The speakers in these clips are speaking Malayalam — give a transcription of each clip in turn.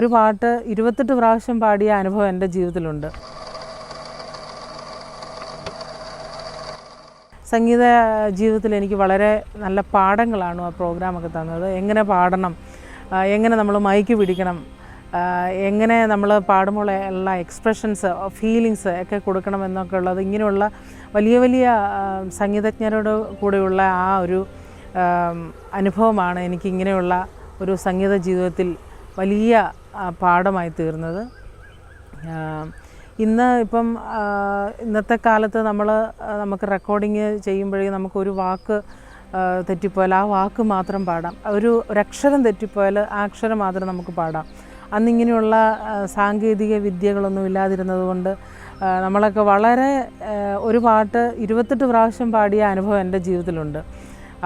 ഒരു പാട്ട് 28 പ്രാവശ്യം പാടിയ അനുഭവം എൻ്റെ ജീവിതത്തിലുണ്ട്. സംഗീത ജീവിതത്തിൽ എനിക്ക് വളരെ നല്ല പാഠങ്ങളാണ് ആ പ്രോഗ്രാമൊക്കെ തന്നത്. എങ്ങനെ പാടണം, എങ്ങനെ നമ്മൾ മൈക്ക് പിടിക്കണം, എങ്ങനെ നമ്മൾ പാടുമ്പോൾ ഉള്ള എക്സ്പ്രഷൻസ്, ഫീലിങ്സ് ഒക്കെ കൊടുക്കണം എന്നൊക്കെ ഉള്ളത്, ഇങ്ങനെയുള്ള വലിയ വലിയ സംഗീതജ്ഞരോട് കൂടെയുള്ള ആ ഒരു അനുഭവമാണ് എനിക്കിങ്ങനെയുള്ള ഒരു സംഗീത ജീവിതത്തിൽ വലിയ പാഠമായി തീർന്നത്. ഇപ്പം ഇന്നത്തെ കാലത്ത് നമുക്ക് റെക്കോർഡിങ് ചെയ്യുമ്പോഴേക്കും നമുക്കൊരു വാക്ക് തെറ്റിപ്പോയാൽ ആ വാക്ക് മാത്രം പാടാം, ഒരക്ഷരം തെറ്റിപ്പോയാൽ ആ അക്ഷരം മാത്രം നമുക്ക് പാടാം. അന്നിങ്ങനെയുള്ള സാങ്കേതിക വിദ്യകളൊന്നും ഇല്ലാതിരുന്നത് കൊണ്ട് നമ്മളൊക്കെ വളരെ ഒരു പാട്ട് 28 പ്രാവശ്യം പാടിയ അനുഭവം എൻ്റെ ജീവിതത്തിലുണ്ട്.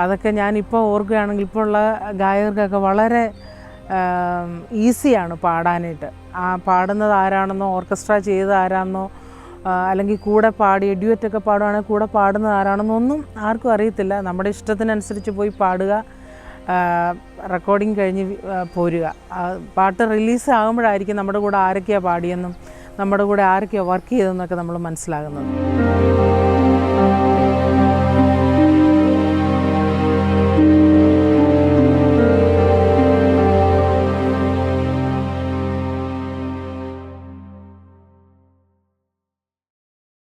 അതൊക്കെ ഞാനിപ്പോൾ ഓർക്കുകയാണെങ്കിൽ ഇപ്പോൾ ഉള്ള ഗായകർക്കൊക്കെ വളരെ ഈസിയാണ് പാടാനായിട്ട്. ആ പാടുന്നത് ആരാണെന്നോ, ഓർക്കസ്ട്ര ചെയ്ത് ആരാണെന്നോ, അല്ലെങ്കിൽ കൂടെ പാടി ഡ്യുവറ്റൊക്കെ പാടുകയാണെങ്കിൽ കൂടെ പാടുന്നത് ആരാണെന്നോ ഒന്നും ആർക്കും അറിയത്തില്ല. നമ്മുടെ ഇഷ്ടത്തിനനുസരിച്ച് പോയി പാടുക, റെക്കോർഡിങ് കഴിഞ്ഞ് പോരുക. പാട്ട് റിലീസ് ആകുമ്പോഴായിരിക്കും നമ്മുടെ കൂടെ ആരൊക്കെയാണ് പാടിയെന്നും നമ്മുടെ കൂടെ ആരൊക്കെയാണ് വർക്ക് ചെയ്തതെന്നൊക്കെ നമ്മൾ മനസ്സിലാകുന്നത്.